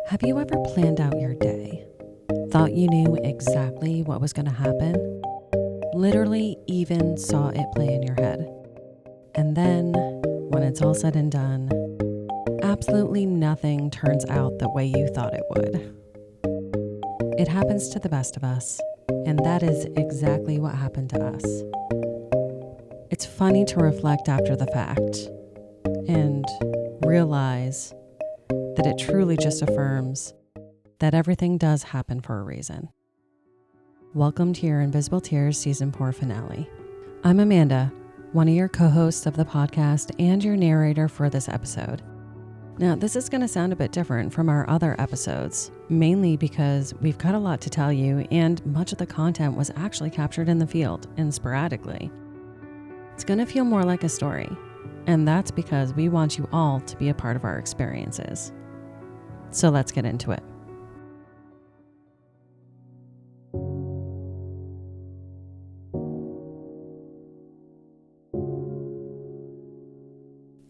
Have you ever planned out your day? Thought you knew exactly what was going to happen? Literally even saw it play in your head. And then, when it's all said and done, absolutely nothing turns out the way you thought it would. It happens to the best of us, and that is exactly what happened to us. It's funny to reflect after the fact and realize that it truly just affirms that everything does happen for a reason. Welcome to your Invisible Tears Season 4 finale. I'm Amanda, one of your co-hosts of the podcast and your narrator for this episode. Now, this is going to sound a bit different from our other episodes, mainly because we've got a lot to tell you and much of the content was actually captured in the field and sporadically. It's going to feel more like a story, and that's because we want you all to be a part of our experiences. So let's get into it.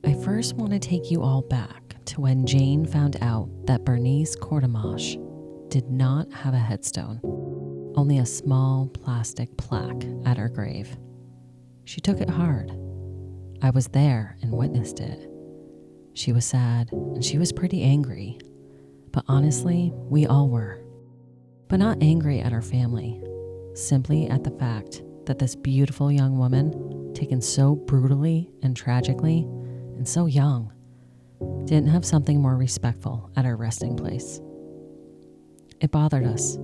I first want to take you all back to when Jane found out that Bernice Courtemanche did not have a headstone, only a small plastic plaque at her grave. She took it hard. I was there and witnessed it. She was sad and she was pretty angry. But honestly, we all were. But not angry at her family, simply at the fact that this beautiful young woman, taken so brutally and tragically, and so young, didn't have something more respectful at her resting place. It bothered us,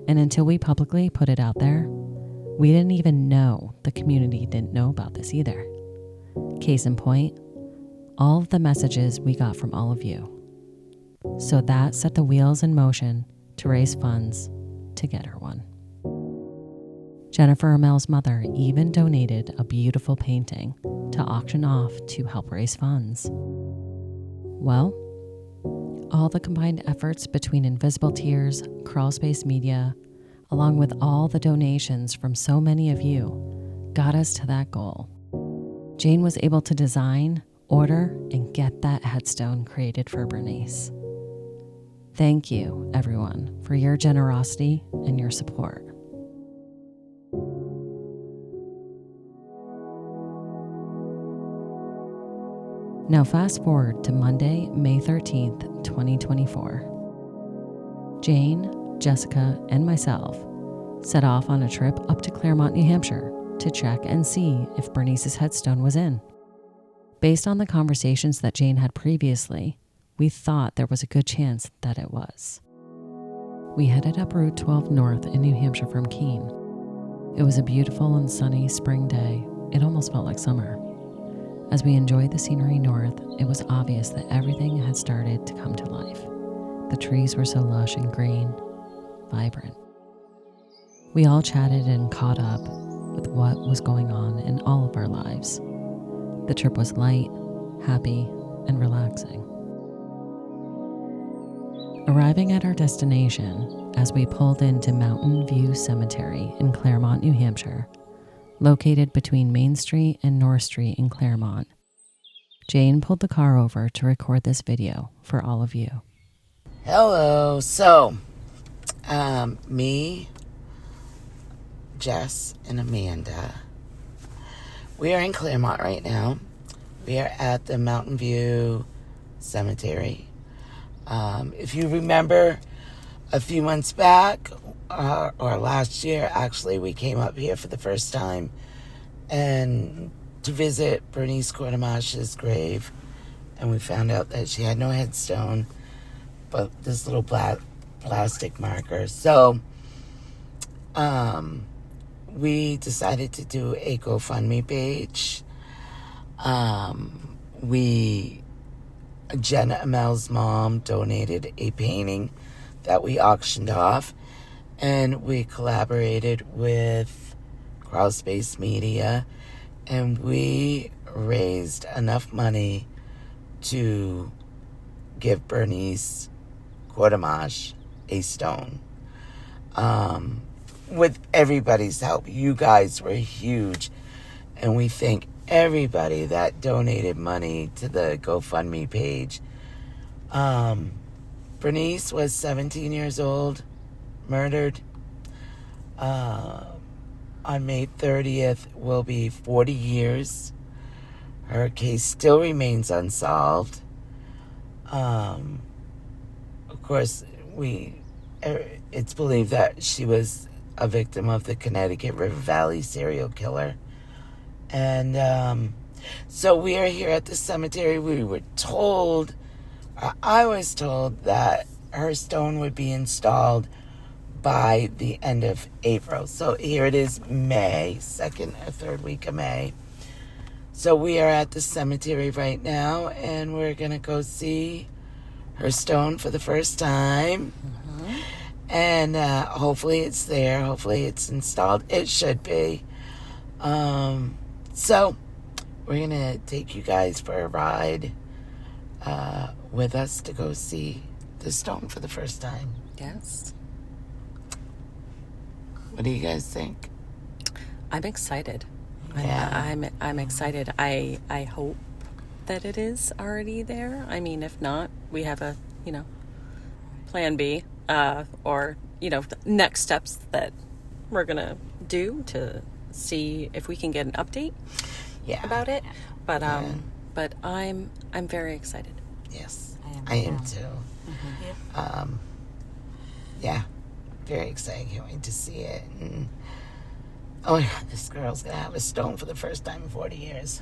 and until we publicly put it out there, we didn't even know the community didn't know about this either. Case in point, all of the messages we got from all of you. So that set the wheels in motion to raise funds to get her one. Jennifer Amel's mother even donated a beautiful painting to auction off to help raise funds. Well, all the combined efforts between Invisible Tears, Crawlspace Media, along with all the donations from so many of you, got us to that goal. Jane was able to design, order, and get that headstone created for Bernice. Thank you, everyone, for your generosity and your support. Now fast forward to Monday, May 13th, 2024. Jane, Jessica, and myself set off on a trip up to Claremont, New Hampshire to check and see if Bernice's headstone was in. Based on the conversations that Jane had previously, we thought there was a good chance that it was. We headed up Route 12 north in New Hampshire from Keene. It was a beautiful and sunny spring day. It almost felt like summer. As we enjoyed the scenery north, it was obvious that everything had started to come to life. The trees were so lush and green, vibrant. We all chatted and caught up with what was going on in all of our lives. The trip was light, happy, and relaxing. Arriving at our destination, as we pulled into Mountain View Cemetery in Claremont, New Hampshire, located between Main Street and North Street in Claremont, Jane pulled the car over to record this video for all of you. Hello. So, me, Jess, and Amanda, we are in Claremont right now. We are at the Mountain View Cemetery. If you remember, a few months back, or last year, actually, we came up here for the first time and to visit Bernice Courtemanche's grave, and we found out that she had no headstone, but this little black plastic marker. So, we decided to do a GoFundMe page. Jenna Amel's mom donated a painting that we auctioned off, and we collaborated with Crawlspace Media, and we raised enough money to give Bernice Courtemanche a stone. With everybody's help, you guys were huge, and we thank everybody that donated money to the GoFundMe page. Bernice was 17 years old, murdered. On May 30th will be 40 years. Her case still remains unsolved. Of course, it's believed that she was a victim of the Connecticut River Valley serial killer. And so we are here at the cemetery. We were told, I was told that her stone would be installed by the end of April. So here it is, May, second or third week of May. So we are at the cemetery right now, and we're going to go see her stone for the first time. Mm-hmm. And hopefully it's there. Hopefully it's installed. It should be. So we're going to take you guys for a ride with us to go see the stone for the first time. Yes. What do you guys think? I'm excited. Yeah. I'm excited. I hope that it is already there. I mean, if not, we have a, plan B, or, next steps that we're going to do to see if we can get an update about it. But I'm very excited. Yes, I am too. Mm-hmm. Yeah, very excited. Can't wait to see it. And oh yeah, this girl's gonna have a stone for the first time in 40 years.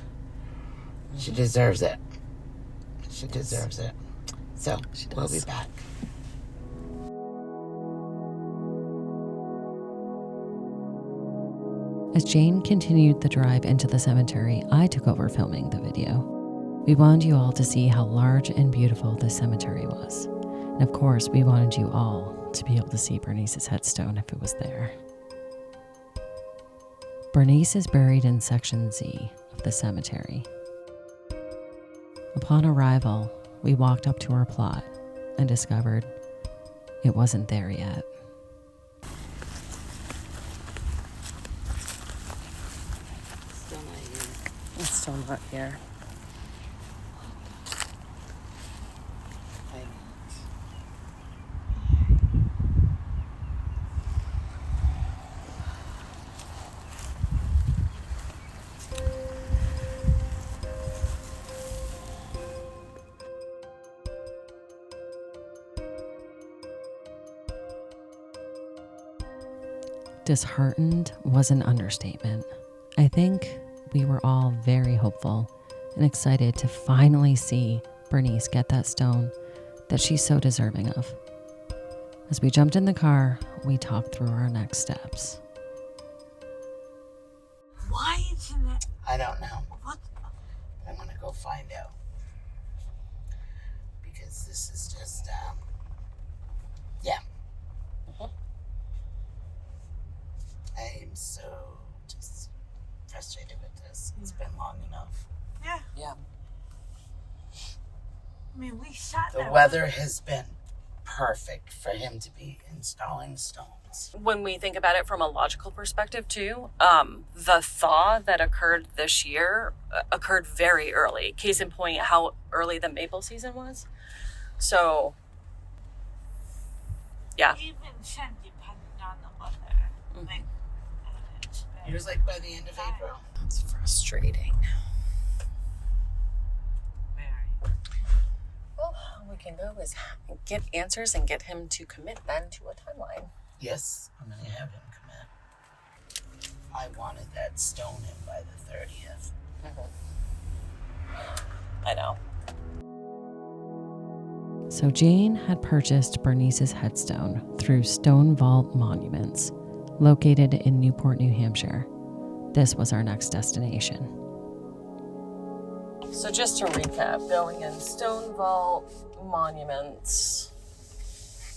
She deserves it. She deserves it. So we'll be back. As Jane continued the drive into the cemetery, I took over filming the video. We wanted you all to see how large and beautiful this cemetery was. And of course, we wanted you all to be able to see Bernice's headstone if it was there. Bernice is buried in Section Z of the cemetery. Upon arrival, we walked up to her plot and discovered it wasn't there yet. It's still not here. Disheartened was an understatement. I think we were all very hopeful and excited to finally see Bernice get that stone that she's so deserving of. As we jumped in the car, we talked through our next steps. Why isn't it? I don't know. What? I'm gonna go find out. Because this is just, yeah. I am so just frustrated with this. It's been long enough. Yeah. Yeah. I mean, we sat there. The weather has been perfect for him to be installing stones. When we think about it from a logical perspective too, the thaw that occurred this year occurred very early. Case in point, how early the maple season was. So, yeah. Even then, depending on the weather. Mm-hmm. Like, It was like by the end of April. That's frustrating. very. Well, all we can do is get answers and get him to commit then to a timeline. Yes, I'm going to have him commit. I wanted that stone in by the 30th. Mm-hmm. I know. So Jane had purchased Bernice's headstone through Stone Vault Monuments, located in Newport, New Hampshire. This was our next destination. So just to recap, going in Stone Vault Monuments,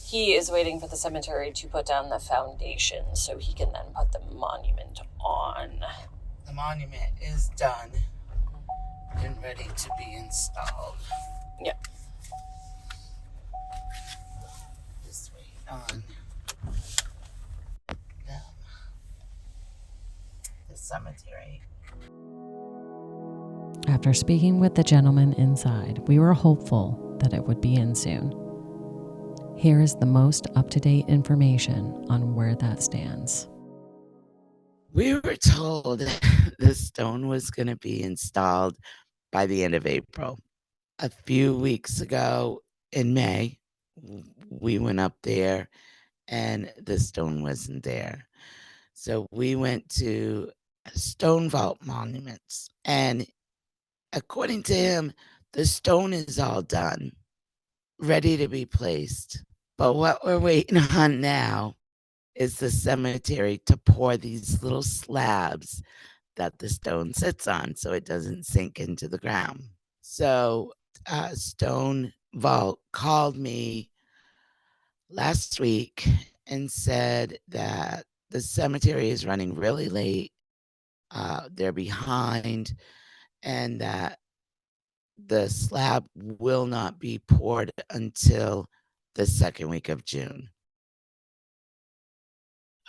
he is waiting for the cemetery to put down the foundation so he can then put the monument on. The monument is done and ready to be installed. Yep. Just wait on the cemetery. After speaking with the gentleman inside, we were hopeful that it would be in soon. Here is the most up-to-date information on where that stands. We were told the stone was going to be installed by the end of April. A few weeks ago in May, we went up there and the stone wasn't there. So we went to Stone Vault Monuments, and according to him, the stone is all done, ready to be placed. But what we're waiting on now is the cemetery to pour these little slabs that the stone sits on so it doesn't sink into the ground. So Stone Vault called me last week and said that the cemetery is running really late. They're behind, and that the slab will not be poured until the second week of June.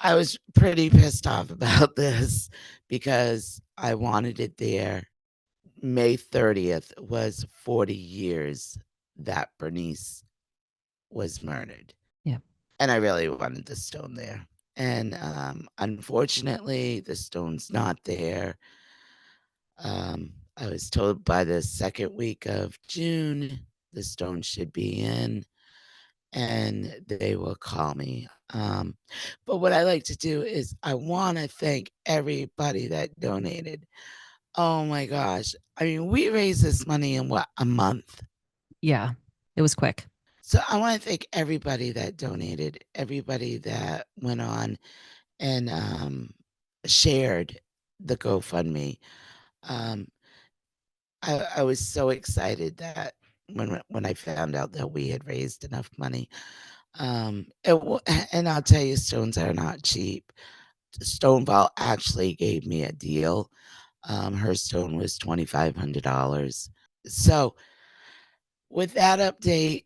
I was pretty pissed off about this because I wanted it there. May 30th was 40 years that Bernice was murdered. Yeah. And I really wanted the stone there. And unfortunately, the stone's not there. I was told by the second week of June, the stone should be in, and they will call me. But what I like to do is I want to thank everybody that donated. Oh my gosh. I mean, we raised this money in what, a month? Yeah, it was quick. So I want to thank everybody that donated, everybody that went on and shared the GoFundMe. I was so excited that when I found out that we had raised enough money. And I'll tell you, stones are not cheap. Stone Vault actually gave me a deal. Her stone was $2,500. So with that update,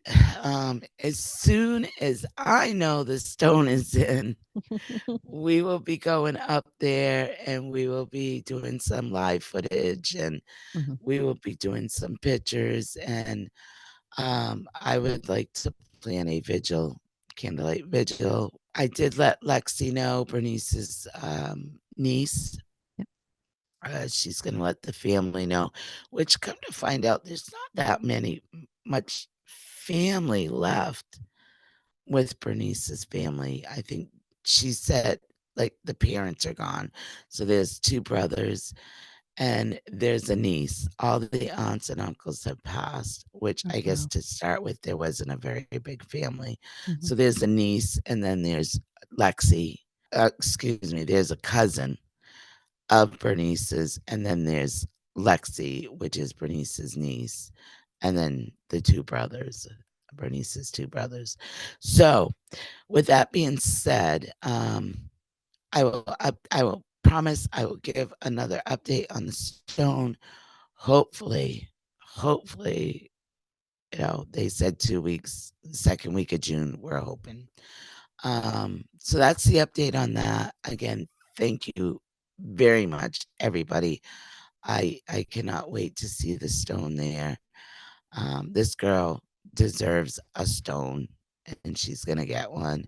as soon as I know the stone is in, we will be going up there and we will be doing some live footage and we will be doing some pictures. And I would like to plan a vigil, candlelight vigil. I did let Lexi know, Bernice's niece. She's going to let the family know, which come to find out there's not that much family left with Bernice's family. I think she said like the parents are gone. So there's 2 brothers and there's a niece. All the aunts and uncles have passed, which I guess to start with, there wasn't a very big family. So there's a niece and then there's Lexi. There's a cousin of Bernice's, and then there's Lexi, which is Bernice's niece, and then the 2 brothers, Bernice's 2 brothers. So, with that being said, I will promise I will give another update on the stone. Hopefully, they said 2 weeks, second week of June, we're hoping. So that's the update on that. Again, thank you very much, everybody. I cannot wait to see the stone there. This girl deserves a stone, and she's gonna get one.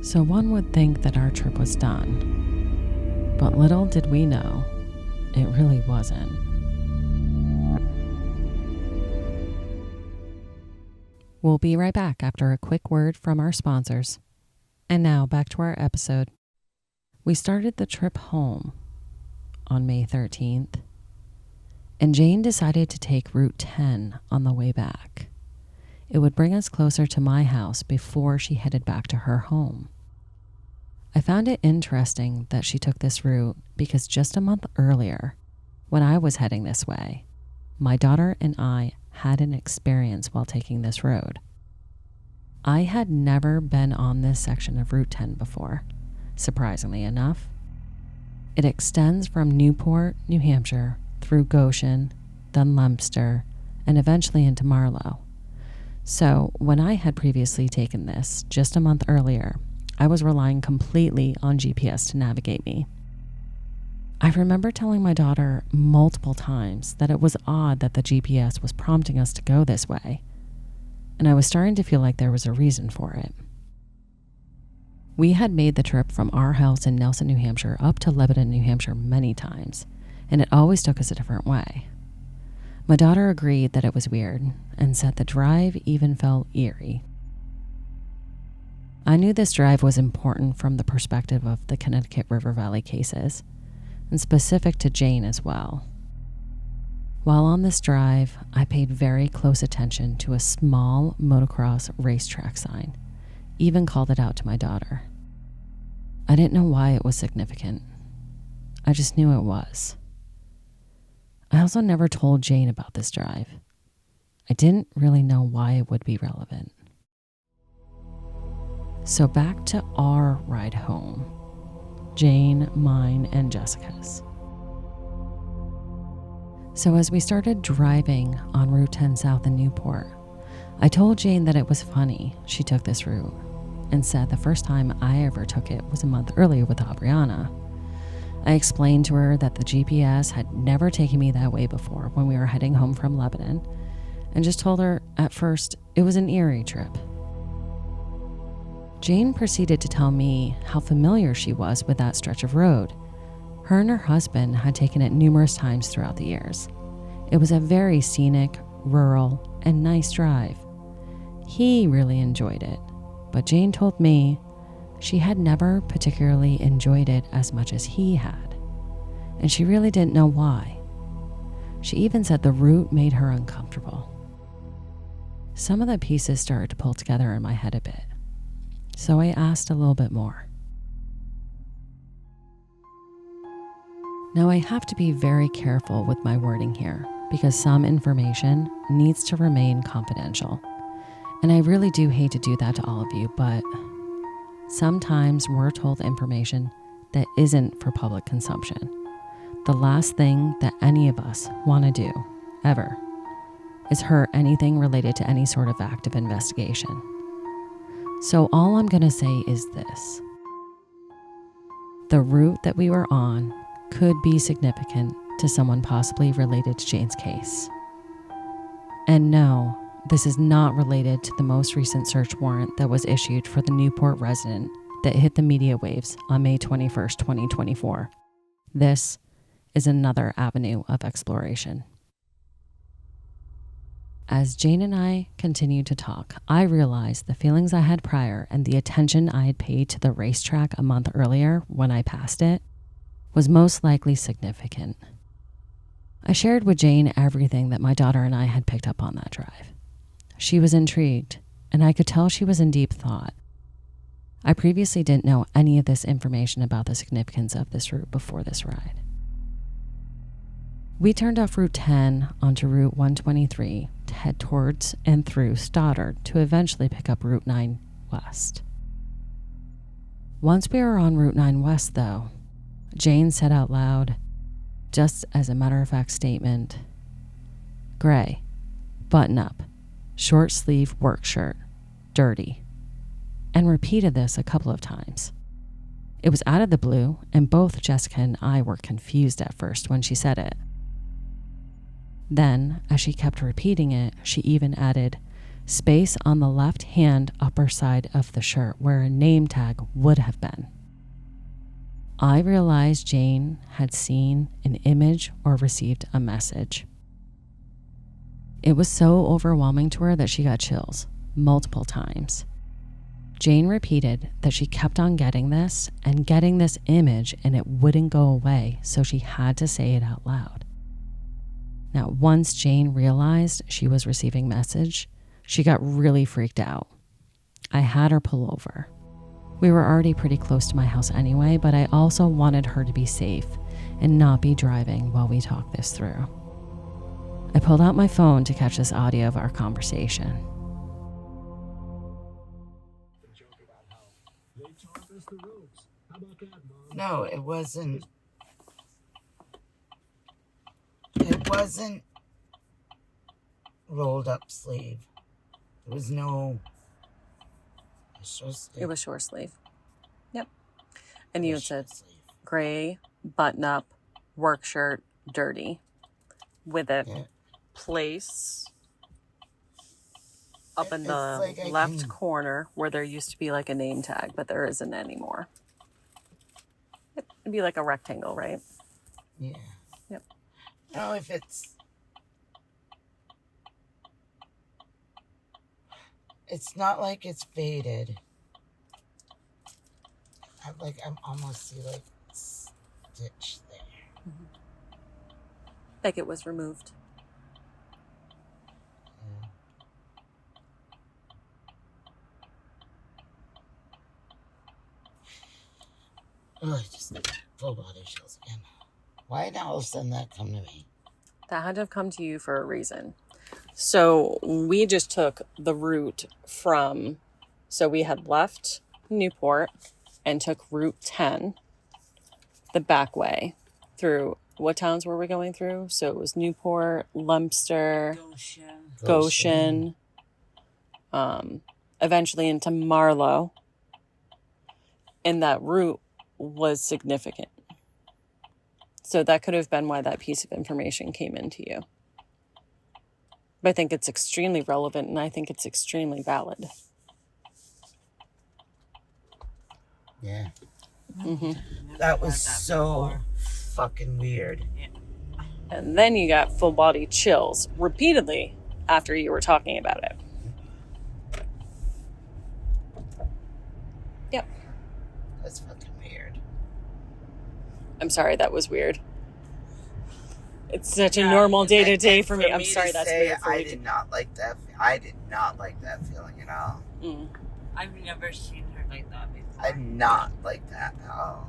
So one would think that our trip was done, but little did we know, it really wasn't. We'll be right back after a quick word from our sponsors. And now back to our episode. We started the trip home on May 13th, and Jane decided to take Route 10 on the way back. It would bring us closer to my house before she headed back to her home. I found it interesting that she took this route because just a month earlier, when I was heading this way, my daughter and I had an experience while taking this road. I had never been on this section of Route 10 before, surprisingly enough. It extends from Newport, New Hampshire, through Goshen, then Leominster, and eventually into Marlow. So when I had previously taken this just a month earlier, I was relying completely on GPS to navigate me. I remember telling my daughter multiple times that it was odd that the GPS was prompting us to go this way, and I was starting to feel like there was a reason for it. We had made the trip from our house in Nelson, New Hampshire up to Lebanon, New Hampshire many times, and it always took us a different way. My daughter agreed that it was weird and said the drive even felt eerie. I knew this drive was important from the perspective of the Connecticut River Valley cases, and specific to Jane as well. While on this drive, I paid very close attention to a small motocross racetrack sign, even called it out to my daughter. I didn't know why it was significant. I just knew it was. I also never told Jane about this drive. I didn't really know why it would be relevant. So back to our ride home. Jane, mine, and Jessica's. So as we started driving on Route 10 South in Newport, I told Jane that it was funny she took this route and said the first time I ever took it was a month earlier with Aubriana. I explained to her that the GPS had never taken me that way before when we were heading home from Lebanon, and just told her at first it was an eerie trip. Jane proceeded to tell me how familiar she was with that stretch of road. Her and her husband had taken it numerous times throughout the years. It was a very scenic, rural, and nice drive. He really enjoyed it, but Jane told me she had never particularly enjoyed it as much as he had, and she really didn't know why. She even said the route made her uncomfortable. Some of the pieces started to pull together in my head a bit, so I asked a little bit more. Now I have to be very careful with my wording here because some information needs to remain confidential. And I really do hate to do that to all of you, but sometimes we're told information that isn't for public consumption. The last thing that any of us want to do, ever, is hurt anything related to any sort of active investigation. So all I'm going to say is this. The route that we were on could be significant to someone possibly related to Jane's case. And no, this is not related to the most recent search warrant that was issued for the Newport resident that hit the media waves on May 21st, 2024. This is another avenue of exploration. As Jane and I continued to talk, I realized the feelings I had prior and the attention I had paid to the racetrack a month earlier when I passed it was most likely significant. I shared with Jane everything that my daughter and I had picked up on that drive. She was intrigued, and I could tell she was in deep thought. I previously didn't know any of this information about the significance of this route before this ride. We turned off Route 10 onto Route 123 to head towards and through Stoddard to eventually pick up Route 9 West. Once we were on Route 9 West, though, Jane said out loud, just as a matter-of-fact statement, "Gray, button up, short sleeve work shirt, dirty," and repeated this a couple of times. It was out of the blue, and both Jessica and I were confused at first when she said it. Then, as she kept repeating it, she even added space on the left-hand upper side of the shirt where a name tag would have been. I realized Jane had seen an image or received a message. It was so overwhelming to her that she got chills multiple times. Jane repeated that she kept on getting this image and it wouldn't go away, so she had to say it out loud. Now, once Jane realized she was receiving message, she got really freaked out. I had her pull over. We were already pretty close to my house anyway, but I also wanted her to be safe and not be driving while we talked this through. I pulled out my phone to catch this audio of our conversation. No, it wasn't. It wasn't rolled up sleeve. There was no... short sleeve. It was short sleeve. Yep. And you had said Short sleeve. gray, button-up, work shirt, dirty. With a Yeah. place up in It's the like I left can- corner where there used to be like a name tag, but there isn't anymore. It'd be like a rectangle, right? Yeah. Yep. I don't know if it's... It's not like it's faded. I'm almost see like stitch there. Like it was removed. Yeah. Oh, just full body chills again. Why did all of a sudden that come to me? That had to have come to you for a reason. So we just took the route from, so we had left Newport and took Route 10, the back way, through, what towns were we going through? So it was Newport, Leominster, Goshen, eventually into Marlow. And that route was significant. So that could have been why that piece of information came into you. But I think it's extremely relevant and I think it's extremely valid. Yeah. Mm-hmm. That was so fucking weird. And then you got full body chills repeatedly after you were talking about it. Yep. That's fucking weird. I'm sorry, that was weird. It's such a normal day to day for me. I'm sorry, that's weird for I you. did not like that. I did not like that feeling at all. I've never seen her like that before. I did not like that at all.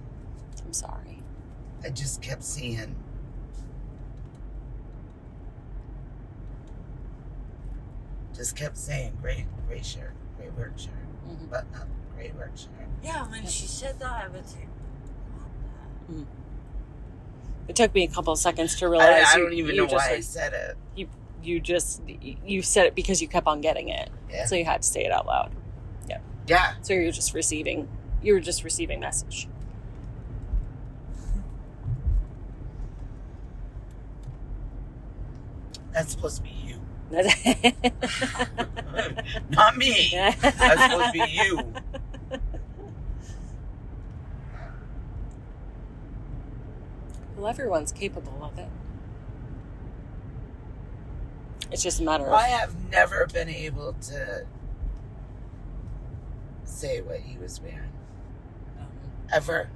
I'm sorry. I just kept seeing. Just kept saying gray shirt, gray work shirt, Mhm. button up, gray work shirt. Yeah, when she said that, I was like, what It took me a couple of seconds to realize. I don't even know why I just, said it. you said it because you kept on getting it, Yeah. so you had to say it out loud. Yeah. So you were just receiving message. That's supposed to be you. Not me. That's supposed to be you. Well, everyone's capable of it. It's just a matter of. I have never been able to say what he was wearing. Ever.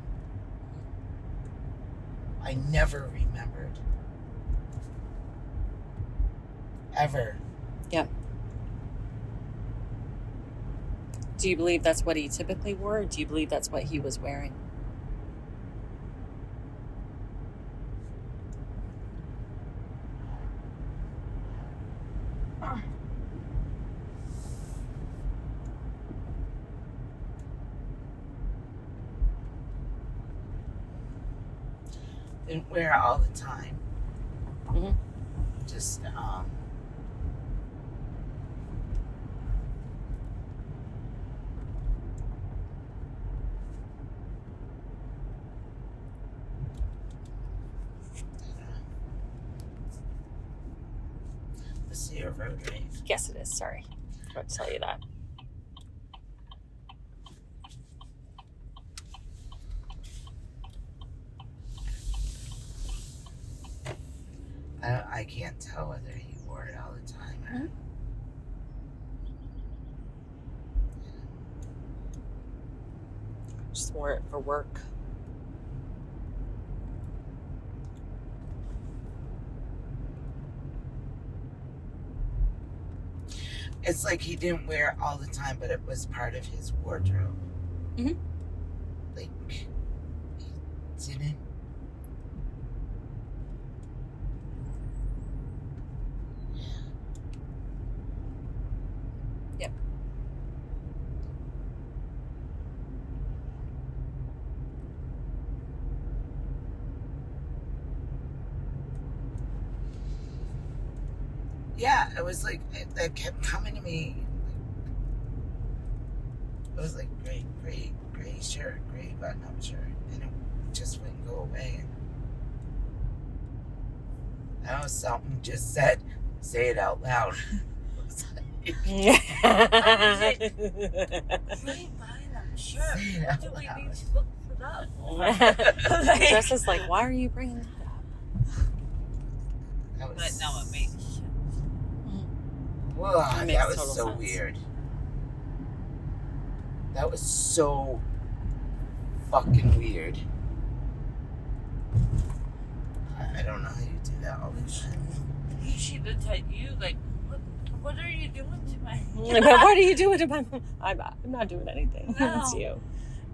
I never remembered. Ever. Yeah. Do you believe that's what he typically wore, or do you believe that's what he was wearing? Didn't wear it all the time. Mhm. Just, this is your road, right? Yes, it is. Sorry. I forgot to tell you that. I can't tell whether he wore it all the time or... Mhm. Just wore it for work. It's like he didn't wear it all the time, but it was part of his wardrobe. Mhm. Like, he didn't. Yeah. Yep. Yeah, it was like, that kept coming to me. It was like gray shirt, gray button-up shirt, and it just wouldn't go away. And that was something just said, say it out loud. Gray button-up shirt. Say it What out do we loud. need to look for that? Jess is like, why are you bringing that up? That was, But no, it makes sense. Whoa, It makes that was total so sense. weird. That was so fucking weird. I don't know how you do that all the time. He should have told you, like, what are you doing to my... But what are you doing to my mom? I'm not doing anything. No. It's you.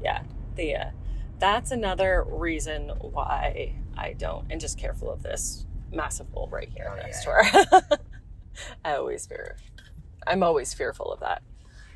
Yeah. That's another reason why I don't, and just careful of this massive hole right here Oh, next yeah. to her. I'm always fearful of that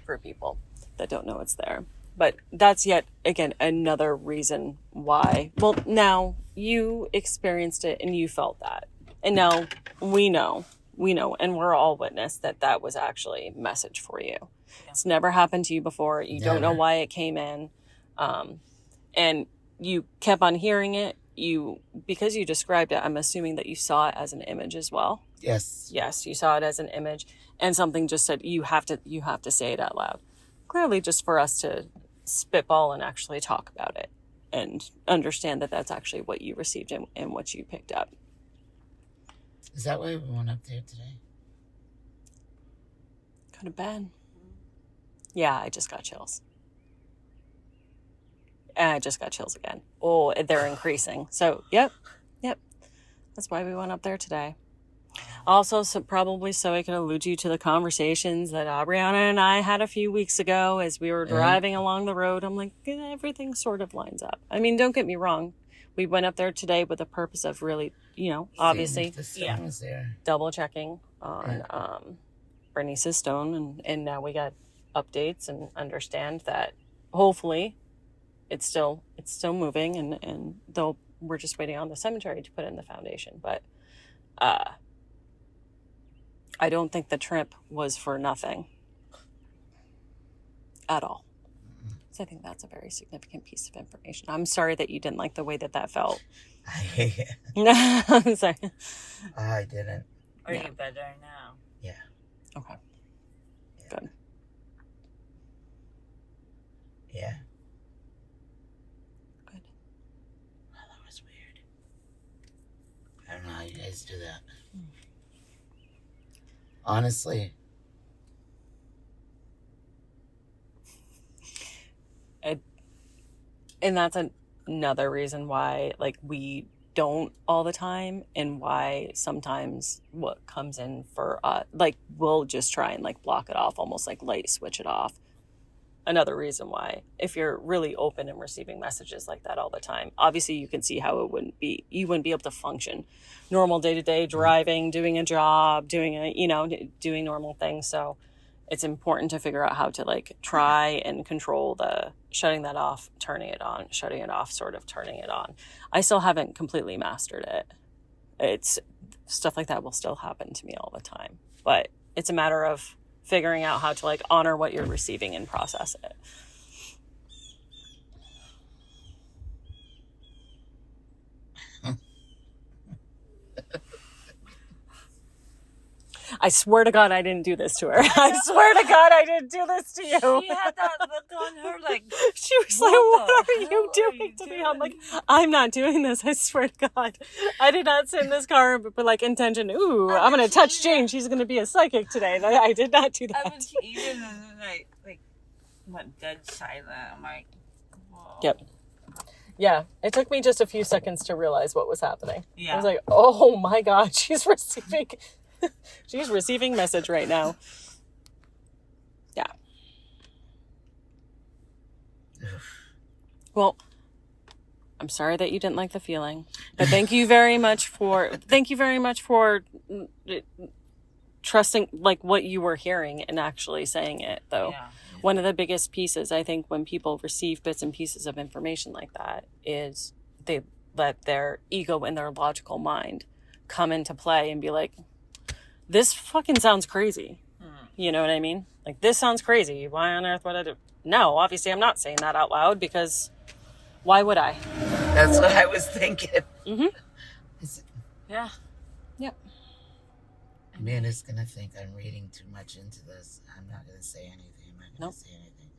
for people that don't know it's there. But that's yet again another reason why. Well, now you experienced it and you felt that, and now we know, and we're all witness that was actually a message for you. Yeah. It's never happened to you before. You don't know why it came in, and you kept on hearing it. Because you described it, I'm assuming that you saw it as an image as well. Yes. Yes, you saw it as an image, and something just said you have to say it out loud. Clearly, just for us to spitball and actually talk about it and understand that that's actually what you received and what you picked up. Is that why we went up there today? Could have been. Yeah, I just got chills. And I just got chills again. Oh, they're increasing. So, yep. That's why we went up there today. Also, probably so I can allude you to the conversations that Aubriana and I had a few weeks ago as we were driving along the road. I'm like, everything sort of lines up. I mean, don't get me wrong. We went up there today with the purpose of really, obviously, The stone was there. double checking on Bernice's stone. And now we got updates and understand that hopefully it's still moving and we're just waiting on the cemetery to put in the foundation. But I don't think the trip was for nothing at all. So I think that's a very significant piece of information. I'm sorry that you didn't like the way that felt. I'm sorry. I didn't. Are you better now? Yeah. Okay. Yeah. Good. Yeah. Good. Well, that was weird. I don't know how you guys do that. Honestly. And that's another reason why, we don't all the time, and why sometimes what comes in for us, we'll just try and block it off, almost light switch it off. Another reason why, if you're really open and receiving messages like that all the time, obviously you can see how you wouldn't be able to function normal day-to-day driving, doing a job, doing normal things. So it's important to figure out how to try and control the shutting that off, turning it on, shutting it off, sort of turning it on. I still haven't completely mastered it. It's stuff like that will still happen to me all the time, but it's a matter of figuring out how to honor what you're receiving and process it. I swear to God, I didn't do this to her. I swear to God, I didn't do this to you. She had that look on her she was like, what are you hell doing to me? I'm like, I'm not doing this. I swear to God. I did not sit in this car with intention, I'm going to touch Jane. She's going to be a psychic today. I did not do that. I was even went dead silent. I'm like, whoa. Yep. Yeah, it took me just a few seconds to realize what was happening. Yeah. I was like, oh my God, she's receiving message right now. Yeah. Well, I'm sorry that you didn't like the feeling, but thank you very much for trusting what you were hearing and actually saying it, though. Yeah. One of the biggest pieces, I think, when people receive bits and pieces of information like that is they let their ego and their logical mind come into play and be like, this fucking sounds crazy. You know what I mean? This sounds crazy. Why on earth would I do? no, obviously I'm not saying that out loud because why would I? That's what I was thinking. Mm-hmm. Yeah. Yep. Amanda's gonna think I'm reading too much into this. I'm not gonna say anything. I'm not gonna say anything.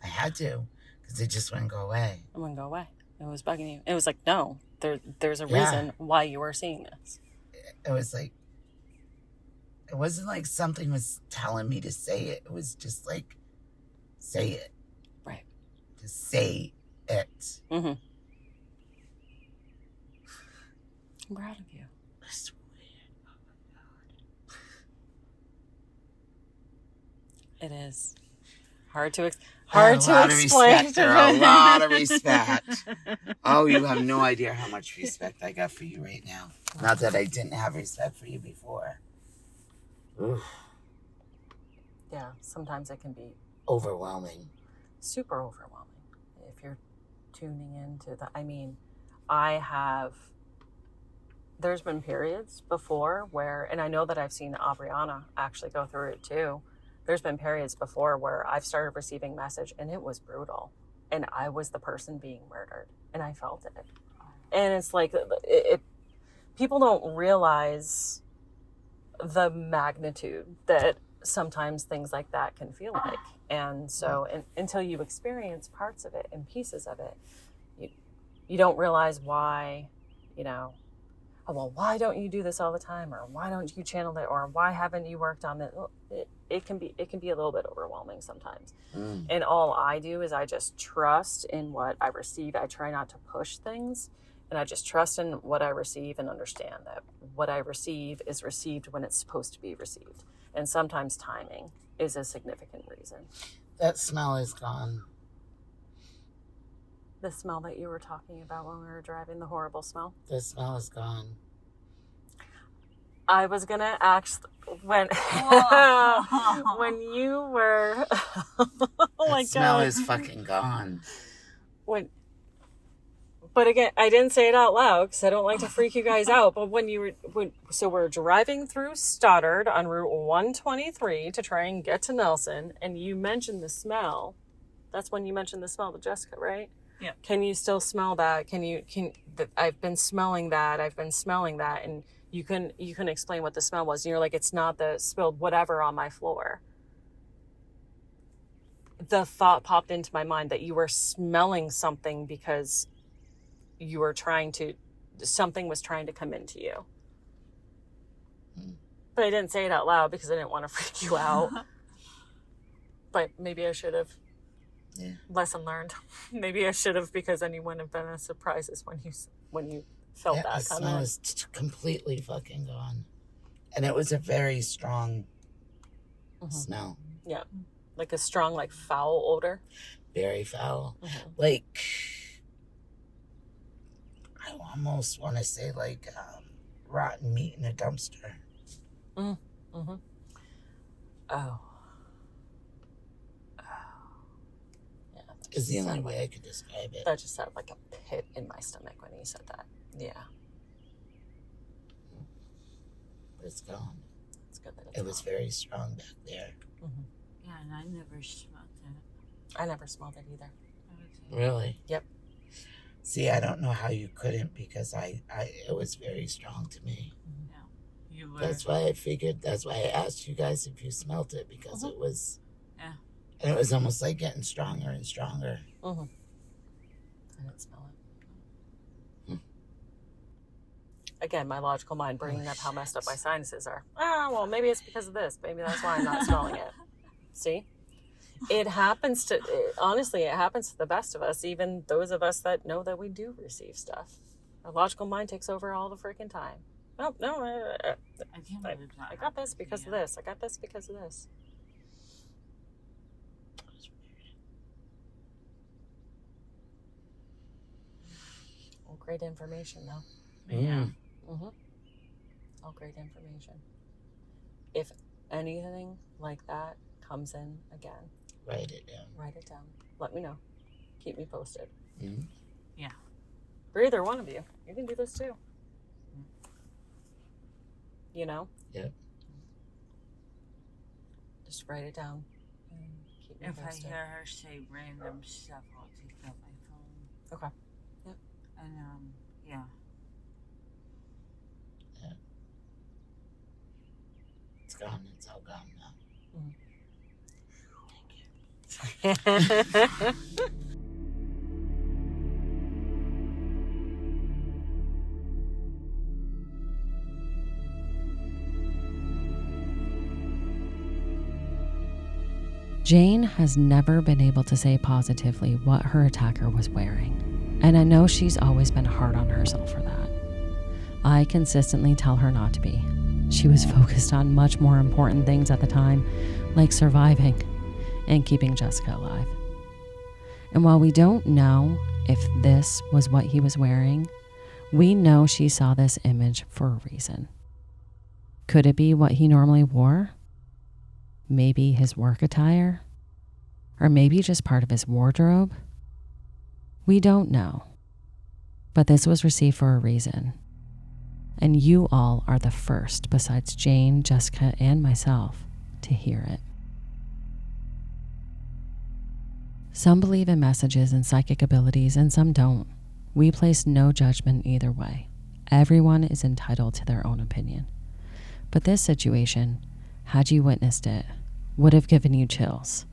I had to, because it just wouldn't go away. It wouldn't go away. It was bugging you. It was like, no, there's a reason why you are seeing this. It was like, it wasn't like something was telling me to say it. It was just like, say it. Right. Just say it. Mm-hmm. I'm proud of you. That's weird. Oh my God. It is hard to explain. Respect, girl. A lot of respect. Oh, you have no idea how much respect I got for you right now. Not that I didn't have respect for you before. Oof. Yeah, sometimes it can be Overwhelming. super overwhelming if you're tuning into the. I mean, there's been periods before where, and I know that I've seen Aubriana actually go through it too. There's been periods before where I've started receiving message and it was brutal. And I was the person being murdered and I felt it. And it's like, people don't realize the magnitude that sometimes things like that can feel like. And so until you experience parts of it and pieces of it, you don't realize why, oh, well, why don't you do this all the time? Or why don't you channel it? Or why haven't you worked on it? Well, it can be a little bit overwhelming sometimes. And all I do is I just trust in what I receive. I try not to push things, and I just trust in what I receive and understand that what I receive is received when it's supposed to be received. And sometimes timing is a significant reason. That smell is gone. The smell that you were talking about when we were driving, the horrible smell? The smell is gone. I was gonna ask when you were. Oh my God! Smell is fucking gone. But again, I didn't say it out loud because I don't like to freak you guys out. But so we're driving through Stoddard on Route 123 to try and get to Nelson, and you mentioned the smell. That's when you mentioned the smell to Jessica, right? Yeah. Can you still smell that? I've been smelling that. And you can explain what the smell was. And you're like, it's not the spilled whatever on my floor. The thought popped into my mind that you were smelling something because you were something was trying to come into you. But I didn't say it out loud because I didn't want to freak you out. But maybe I should have. Yeah. Lesson learned. Maybe I should have, because then you wouldn't have been as surprised as when you felt that the smell is completely fucking gone. And it was a very strong smell. Yeah. Like a strong, like foul odor. Very foul. Mm-hmm. Like, I almost want to say like rotten meat in a dumpster. Mm-hmm. Oh. Is the only way I could describe it. That just sounded like a pit in my stomach when you said that. Yeah. But it's gone. It's good that it's It was very strong back there. Mm-hmm. Yeah, and I never smelled it. I never smelled it either. Really? Yep. See, I don't know how you couldn't, because it was very strong to me. Yeah. You were. That's why I asked you guys if you smelt it, because it was. Yeah. And it was almost like getting stronger and stronger. Mm-hmm. I didn't smell it. Again, my logical mind bringing up how messed up my sinuses are. Well, maybe it's because of this. Maybe that's why I'm not smelling it. See? It happens to the best of us, even those of us that know that we do receive stuff. Our logical mind takes over all the freaking time. Oh, no, I can't believe that. I got this because of this. I got this because of this. All great information, though. Yeah. Mm-hmm. All great information. If anything like that comes in again, Write it down. write it down. Let me know. Keep me posted. Mm-hmm. Yeah. For either one of you. You can do this too. Yep. Just write it down and keep If I post it. hear her say random stuff, I'll take out my phone. Okay. Yep. And yeah. It's gone. It's all gone now. Jane has never been able to say positively what her attacker was wearing, and I know she's always been hard on herself for that. I consistently tell her not to be. She was focused on much more important things at the time, like surviving and keeping Jessica alive. And while we don't know if this was what he was wearing, we know she saw this image for a reason. Could it be what he normally wore? Maybe his work attire? Or maybe just part of his wardrobe? We don't know. But this was received for a reason. And you all are the first, besides Jane, Jessica, and myself, to hear it. Some believe in messages and psychic abilities, and some don't. We place no judgment either way. Everyone is entitled to their own opinion. But this situation, had you witnessed it, would have given you chills.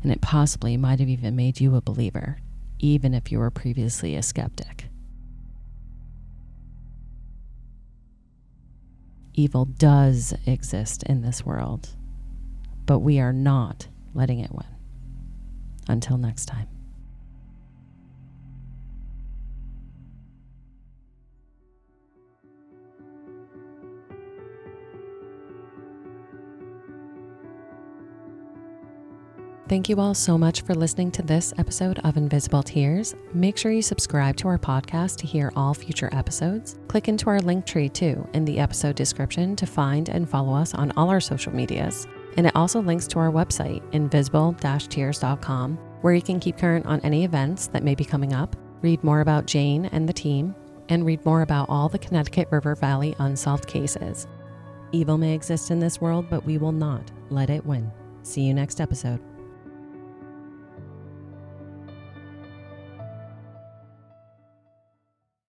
And it possibly might have even made you a believer, even if you were previously a skeptic. Evil does exist in this world, but we are not letting it win. Until next time. Thank you all so much for listening to this episode of Invisible Tears. Make sure you subscribe to our podcast to hear all future episodes. Click into our link tree too in the episode description to find and follow us on all our social medias. And it also links to our website, invisible-tears.com, where you can keep current on any events that may be coming up, read more about Jane and the team, and read more about all the Connecticut River Valley unsolved cases. Evil may exist in this world, but we will not let it win. See you next episode.